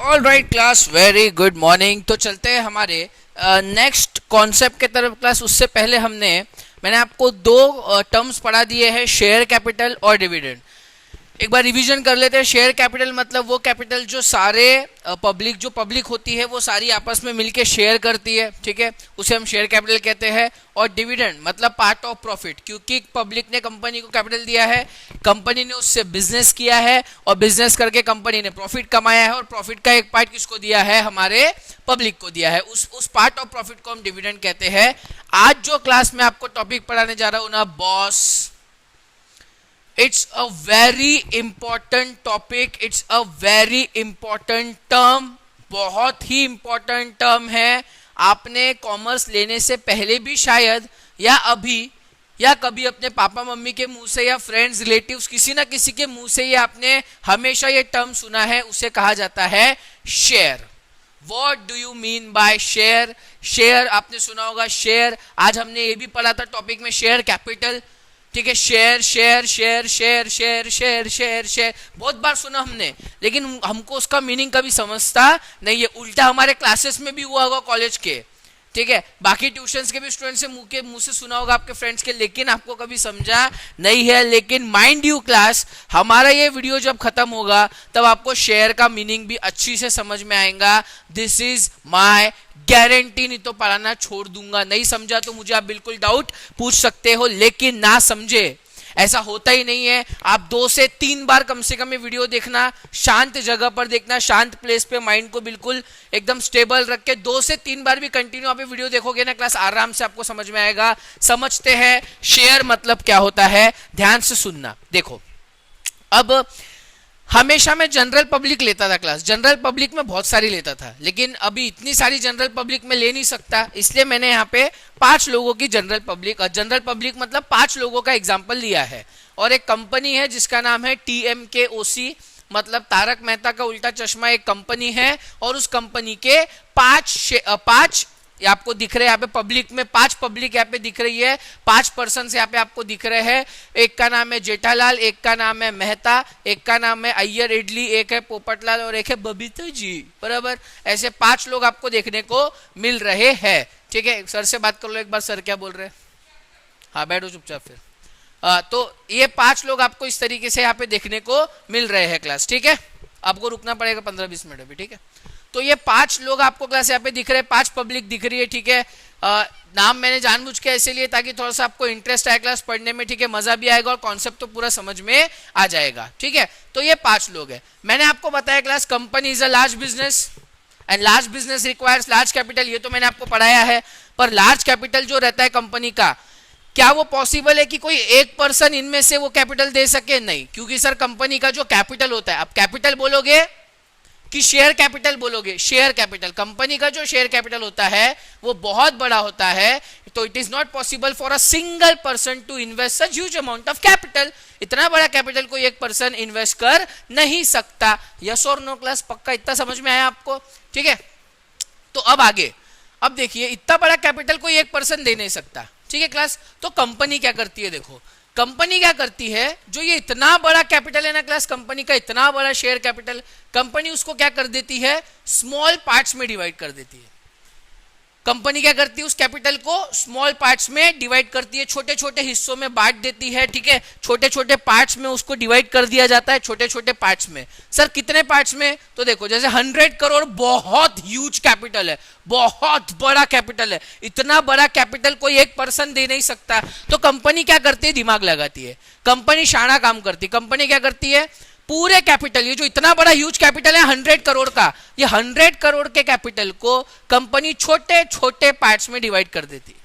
All right class, very good morning. तो चलते हैं हमारे नेक्स्ट कॉन्सेप्ट के तरफ क्लास। उससे पहले मैंने आपको दो टर्म्स पढ़ा दिए हैं, शेयर कैपिटल और डिविडेंड। एक बार रिवीजन कर लेते हैं। शेयर कैपिटल मतलब वो कैपिटल जो सारे पब्लिक होती है वो सारी आपस में मिलके शेयर करती है, ठीक है, उसे हम शेयर कैपिटल कहते हैं। और डिविडेंड मतलब पार्ट ऑफ प्रॉफिट, क्योंकि पब्लिक ने कंपनी को कैपिटल दिया है, कंपनी ने उससे बिजनेस किया है और बिजनेस करके कंपनी ने प्रॉफिट कमाया है और प्रॉफिट का एक पार्ट किसको दिया है, हमारे पब्लिक को दिया है। उस पार्ट ऑफ प्रॉफिट को हम डिविडेंड कहते हैं। आज जो क्लास में आपको टॉपिक पढ़ाने जा रहा हूं ना boss, it's a very important topic, it's a very important term, बहुत ही important term है। आपने कॉमर्स लेने से पहले भी शायद या अभी या कभी अपने पापा मम्मी के मुंह से या फ्रेंड्स रिलेटिव्स किसी ना किसी के मुंह से ये आपने हमेशा ये टर्म सुना है, उसे कहा जाता है share. What do you mean by share? Share आपने सुना होगा शेयर। आज हमने ये भी पढ़ा था टॉपिक में शेयर कैपिटल, ठीक है। Share share share share share share share share बहुत बार सुना हमने, लेकिन हमको उसका मीनिंग कभी समझता नहीं है। उल्टा हमारे क्लासेस में भी हुआ होगा कॉलेज के, ठीक है, बाकी ट्यूशंस के भी स्टूडेंट से मुंह से सुना होगा आपके फ्रेंड्स के, लेकिन आपको कभी समझा नहीं है। लेकिन माइंड यू क्लास, हमारा ये वीडियो जब खत्म होगा तब आपको शेयर का मीनिंग भी अच्छी से समझ में आएगा। This is my guarantee. नहीं तो पढ़ाना छोड़ दूंगा। नहीं समझा तो मुझे आप बिल्कुल डाउट पूछ सकते हो, लेकिन ना समझे ऐसा होता ही नहीं है। आप 2 से 3 बार कम से कम ये वीडियो देखना, शांत जगह पर देखना, शांत प्लेस पे माइंड को बिल्कुल एकदम स्टेबल रख के 2 से 3 बार भी कंटिन्यू आप ये वीडियो देखोगे ना क्लास, आराम से आपको समझ में आएगा। समझते हैं शेयर मतलब क्या होता है, ध्यान से सुनना। देखो, अब हमेशा मैं जनरल पब्लिक लेता था क्लास, जनरल पब्लिक में बहुत सारी लेता था, लेकिन अभी इतनी सारी जनरल पब्लिक में ले नहीं सकता, इसलिए मैंने यहाँ पे 5 लोगों की जनरल पब्लिक मतलब 5 लोगों का एग्जाम्पल लिया है। और एक कंपनी है जिसका नाम है TMKOC, मतलब तारक मेहता का उल्टा चश्मा, एक कंपनी है। और उस कंपनी के 5 आपको दिख रहे हैं यहाँ पे पब्लिक में, 5 पब्लिक यहाँ पे दिख रही है, 5 पर्सन यहाँ पे आपको दिख रहे हैं। एक का नाम है जेठालाल, एक का नाम है मेहता, एक का नाम है अय्यर इडली, एक है पोपटलाल और एक है बबीता जी, बराबर। ऐसे 5 लोग आपको देखने को मिल रहे हैं, ठीक है। सर से बात कर लो एक बार, सर क्या बोल रहे हैं? हाँ बैठो चुपचाप फिर। तो ये 5 लोग आपको इस तरीके से यहाँ पे देखने को मिल रहे हैं क्लास, ठीक है। आपको रुकना पड़ेगा 15-20 मिनट अभी, ठीक है। तो ये 5 लोग आपको क्लास यहाँ पे दिख रहे हैं, 5 पब्लिक दिख रही है, ठीक है। नाम मैंने जानबूझ के ऐसे लिए ताकि थोड़ा सा आपको इंटरेस्ट आए क्लास पढ़ने में, ठीक है, मजा भी आएगा और कॉन्सेप्ट तो पूरा समझ में आ जाएगा, ठीक है। तो ये 5 लोग हैं। मैंने आपको बताया class company is a large business and large business requires large capital, ये तो मैंने आपको पढ़ाया है। पर लार्ज कैपिटल जो रहता है कंपनी का, क्या वो पॉसिबल है कि कोई एक पर्सन इनमें से वो कैपिटल दे सके? नहीं, क्योंकि सर कंपनी का जो कैपिटल होता है, आप कैपिटल बोलोगे कि शेयर कैपिटल बोलोगे? शेयर कैपिटल, कंपनी का जो शेयर कैपिटल होता है वो बहुत बड़ा होता है, तो it is not possible for a single person to invest such huge amount of capital. इतना बड़ा कैपिटल कोई एक पर्सन इन्वेस्ट कर नहीं सकता। यस और नो क्लास? पक्का इतना समझ में आया आपको, ठीक है। तो अब आगे, अब देखिए, इतना बड़ा कैपिटल कोई एक पर्सन दे नहीं सकता, ठीक है क्लास। तो कंपनी क्या करती है? देखो, कंपनी क्या करती है, जो ये इतना बड़ा कैपिटल है ना क्लास, कंपनी का इतना बड़ा शेयर कैपिटल, कंपनी उसको क्या कर देती है, स्मॉल पार्ट्स में डिवाइड कर देती है। कंपनी क्या करती है, उस कैपिटल को स्मॉल पार्ट्स में डिवाइड करती है, छोटे छोटे हिस्सों में बांट देती है, ठीक है। छोटे छोटे पार्ट्स में उसको डिवाइड कर दिया जाता है, छोटे छोटे पार्ट्स में। सर कितने पार्ट्स में? तो देखो, जैसे 100 करोड़ बहुत ह्यूज कैपिटल है, बहुत बड़ा कैपिटल है। इतना बड़ा कैपिटल कोई एक पर्सन दे नहीं सकता, तो कंपनी क्या करती है, दिमाग लगाती है। कंपनी शाना काम करती है। कंपनी क्या करती है, पूरे कैपिटल, ये जो इतना बड़ा ह्यूज कैपिटल है 100 करोड़ का, ये 100 करोड़ के कैपिटल को कंपनी छोटे छोटे पार्ट्स में डिवाइड कर देती है।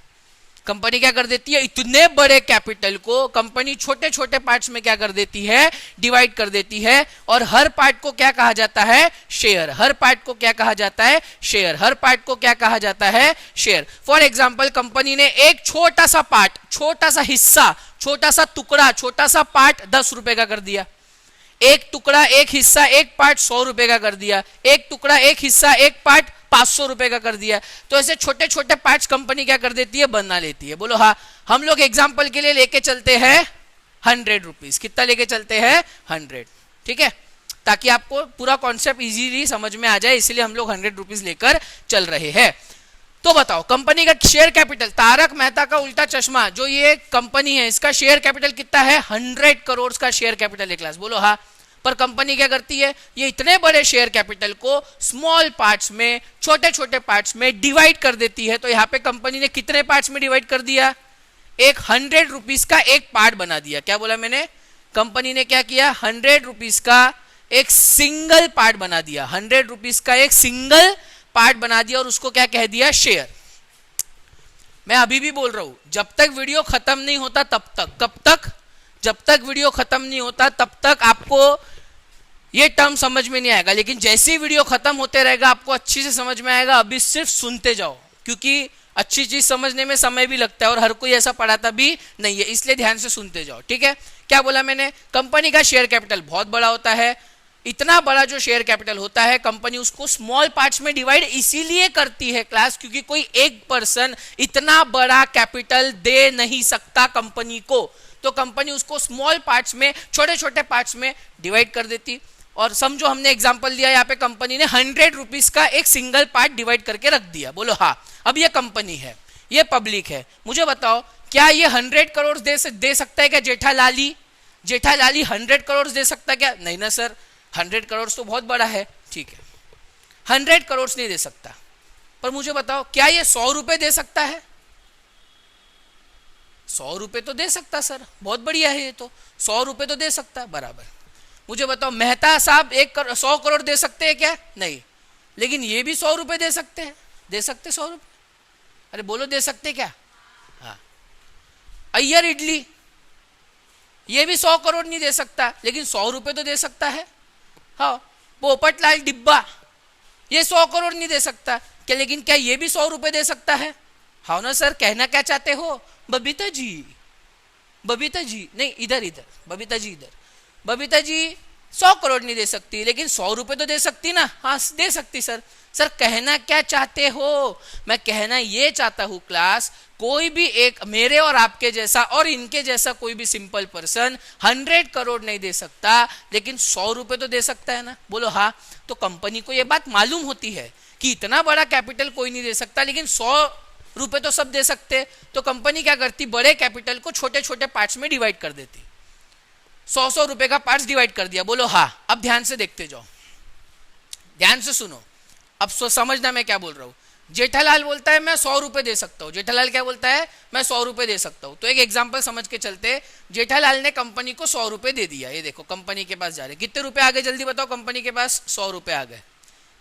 कंपनी क्या कर देती है, इतने बड़े कैपिटल को कंपनी छोटे छोटे पार्ट्स में क्या कर देती है, डिवाइड कर देती है। और हर पार्ट को क्या कहा जाता है, शेयर। हर पार्ट को क्या कहा जाता है, शेयर। हर पार्ट को क्या कहा जाता है, शेयर। फॉर एग्जाम्पल, कंपनी ने एक छोटा सा पार्ट, छोटा सा हिस्सा, छोटा सा टुकड़ा, छोटा सा पार्ट 10 रुपए का कर दिया। एक टुकड़ा, एक हिस्सा, एक पार्ट 100 रुपए का कर दिया। एक टुकड़ा, एक हिस्सा, एक पार्ट 500 रुपए का कर दिया। तो ऐसे छोटे छोटे पार्ट्स कंपनी क्या कर देती है, बना लेती है। बोलो हाँ। हम लोग एग्जांपल के लिए लेके चलते हैं 100 रुपीज। कितना लेके चलते हैं, 100, ठीक है। ताकि आपको पूरा कॉन्सेप्ट इजीली समझ में आ जाए, इसलिए हम लोग 100 रुपीज लेकर चल रहे हैं। तो बताओ कंपनी का शेयर कैपिटल, तारक मेहता का उल्टा चश्मा, जो ये कंपनी है इसका शेयर कैपिटल कितना है? 100 करोड़ का शेयर कैपिटल है क्लास, बोलो हाँ। पर कंपनी क्या करती है, ये इतने बड़े शेयर कैपिटल को स्मॉल पार्ट्स में, छोटे छोटे पार्ट्स में डिवाइड कर देती है। तो यहाँ पे कंपनी ने कितने पार्ट्स में डिवाइड कर दिया? एक 100 रुपीज का एक पार्ट बना दिया। क्या बोला मैंने? कंपनी ने क्या किया? 100 रुपीज का एक सिंगल पार्ट बना दिया, 100 रुपीज का एक सिंगल पार्ट बना दिया और उसको क्या कह दिया? शेयर। मैं अभी भी बोल रहा हूं, जब तक वीडियो खत्म नहीं होता तब तक, कब तक? जब तक वीडियो खत्म नहीं होता तब तक आपको ये टर्म समझ में नहीं आएगा, लेकिन जैसे ही वीडियो खत्म होते रहेगा आपको अच्छी से समझ में आएगा। अभी सिर्फ सुनते जाओ, क्योंकि अच्छी चीज समझने में समय भी लगता है और हर कोई ऐसा पढ़ाता भी नहीं है, इसलिए ध्यान से सुनते जाओ, ठीक है? क्या बोला मैंने? कंपनी का शेयर कैपिटल बहुत बड़ा होता है। इतना बड़ा जो शेयर कैपिटल होता है, कंपनी उसको स्मॉल पार्ट्स में डिवाइड इसीलिए करती है क्लास, क्योंकि कोई एक पर्सन इतना बड़ा कैपिटल दे नहीं सकता कंपनी को। तो कंपनी उसको स्मॉल पार्ट्स में, छोटे छोटे पार्ट्स में डिवाइड कर देती। और समझो हमने एग्जांपल दिया, यहाँ पे कंपनी ने 100 रुपीज का एक सिंगल पार्ट डिवाइड करके रख दिया, बोलो हाँ। अब ये कंपनी है, ये पब्लिक है, मुझे बताओ क्या ये 100 करोड़ दे सकता है क्या जेठालाली? जेठालाली 100 करोड़ दे सकता है क्या? नहीं ना सर, 100 करोड़ तो बहुत बड़ा है, ठीक है 100 करोड़ नहीं दे सकता। पर मुझे बताओ क्या ये 100 रुपए दे सकता है? 100 रुपए तो दे सकता सर, बहुत बढ़िया है, ये तो 100 रुपए तो दे सकता, बराबर। मुझे बताओ मेहता साहब 100 करोड़ दे सकते हैं क्या? नहीं, लेकिन ये भी 100 रुपए दे सकते हैं, दे सकते 100 रुपए? अरे बोलो दे सकते क्या? हाँ। अय्यर इडली ये भी 100 करोड़ नहीं दे सकता, लेकिन 100 रुपए तो दे सकता है। हाँ। पोपटलाल डिब्बा ये 100 करोड़ नहीं दे सकता क्या, लेकिन क्या ये भी 100 रुपए दे सकता है? हाँ ना सर, कहना क्या चाहते हो? बबीता जी, बबीता जी नहीं, इधर इधर, बबीता जी इधर। बबीता जी 100 करोड़ नहीं दे सकती, लेकिन 100 रुपए तो दे सकती ना? हाँ दे सकती सर। सर कहना क्या चाहते हो? मैं कहना ये चाहता हूँ क्लास, कोई भी एक मेरे और आपके जैसा और इनके जैसा कोई भी सिंपल पर्सन 100 करोड़ नहीं दे सकता, लेकिन 100 रुपए तो दे सकता है ना, बोलो हाँ। तो कंपनी को ये बात मालूम होती है कि इतना बड़ा कैपिटल कोई नहीं दे सकता, लेकिन 100 रुपए तो सब दे सकते। तो कंपनी क्या करती? बड़े कैपिटल को छोटे छोटे पार्ट्स में डिवाइड कर देती। 100 रुपए का पार्ट्स डिवाइड कर दिया, बोलो हाँ। अब ध्यान से देखते जाओ, ध्यान से सुनो, अब समझना मैं क्या बोल रहा हूं। जेठालाल बोलता है मैं 100 रुपए दे सकता हूं। जेठालाल क्या बोलता है? मैं 100 रुपए दे सकता हूं। तो एक एग्जांपल समझ के चलते, जेठालाल ने कंपनी को 100 रुपए दे दिया। ये देखो कंपनी के पास जा रहे, कितने रुपए आ गए जल्दी बताओ? कंपनी के पास 100 रुपए आ गए।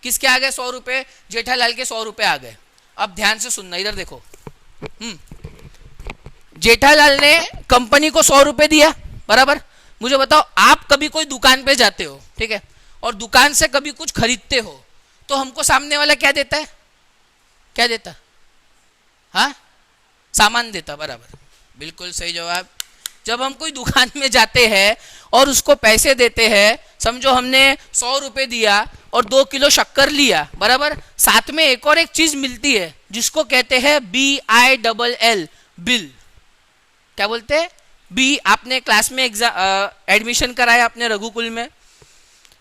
किसके आ गए 100 रुपए? जेठालाल के 100 रुपए आ गए। अब ध्यान से सुनना, इधर देखो। जेठालाल ने कंपनी को 100 रुपए दिया, बराबर। मुझे बताओ आप कभी कोई दुकान पे जाते हो, ठीक है, और दुकान से कभी कुछ खरीदते हो, तो हमको सामने वाला क्या देता है? क्या देता? हाँ, सामान देता, बराबर, बिल्कुल सही जवाब। जब हम कोई दुकान में जाते हैं और उसको पैसे देते हैं, समझो हमने 100 रुपए दिया और 2 किलो शक्कर लिया, बराबर, साथ में एक और एक चीज मिलती है जिसको कहते हैं BILL, बिल। क्या बोलते हैं? बी। आपने क्लास में एडमिशन कराया अपने रघुकुल में,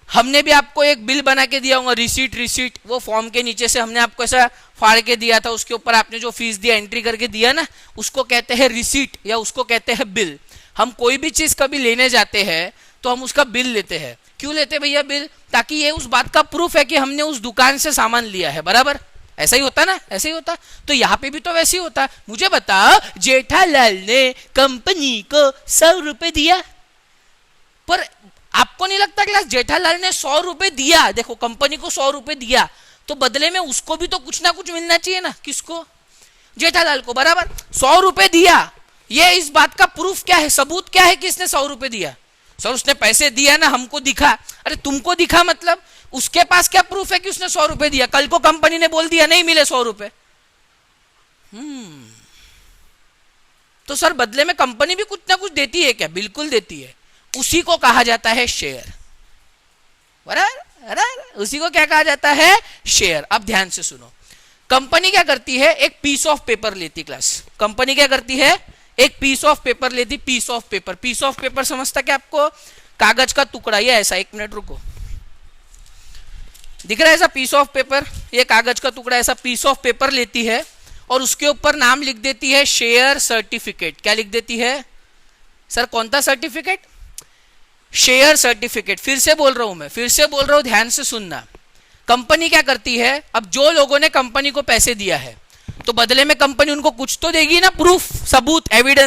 हमने भी आपको एक बिल बना के दिया होगा, रिसीट। वो फॉर्म के नीचे से हमने आपको ऐसा फाड़ के दिया था, उसके ऊपर आपने जो फीस दिया एंट्री करके दिया ना, उसको कहते हैं रिसीट या उसको कहते हैं बिल। हम कोई भी चीज कभी लेने जाते हैं तो हम उसका बिल लेते हैं। क्यों लेते भैया बिल? ताकि ये उस बात का प्रूफ है कि हमने उस दुकान से सामान लिया है, बराबर। ऐसा ही होता ना, ऐसे ही होता। तो यहाँ पे भी तो वैसे ही होता। मुझे बता, जेठालाल ने कंपनी को 100 रुपए दिया, पर आपको नहीं लगता क्लास जेठालाल ने 100 रुपए दिया, देखो कंपनी को 100 रुपए दिया, तो बदले में उसको भी तो कुछ ना कुछ मिलना चाहिए ना? किसको? जेठालाल को, बराबर। 100 रुपए दिया, ये इस बात का प्रूफ क्या है, सबूत क्या है कि इसने 100 रुपए दिया? सर उसने पैसे दिया ना, हमको दिखा। अरे तुमको दिखा मतलब उसके पास क्या प्रूफ है कि उसने 100 रुपए दिया? कल को कंपनी ने बोल दिया नहीं मिले 100 रुपए, तो सर बदले में कंपनी भी कुछ ना कुछ देती है क्या? बिल्कुल देती है। उसी को कहा जाता है शेयर, बराबर। उसी को क्या कहा जाता है? शेयर। अब ध्यान से सुनो, कंपनी क्या करती है? एक पीस ऑफ पेपर लेती क्लास। कंपनी क्या करती है? एक पीस ऑफ पेपर लेती। Piece of paper, piece of paper समझता क्या आपको? कागज का टुकड़ा, ये ऐसा, एक मिनट रुको, दिख रहा है ऐसा पीस ऑफ पेपर, ये कागज का टुकड़ा ऐसा पीस ऑफ पेपर लेती है और उसके ऊपर नाम लिख देती है शेयर सर्टिफिकेट। क्या लिख देती है सर? कौन सा सर्टिफिकेट? Share certificate. फिर से बोल रहा हूं मैं, फिर से बोल रहा हूं, ध्यान से सुनना। कंपनी क्या करती है, अब जो लोगों ने कंपनी को पैसे दिया है तो बदले में कंपनी उनको कुछ तो देगी ना, प्रूफ, सबूत, एविडेंस।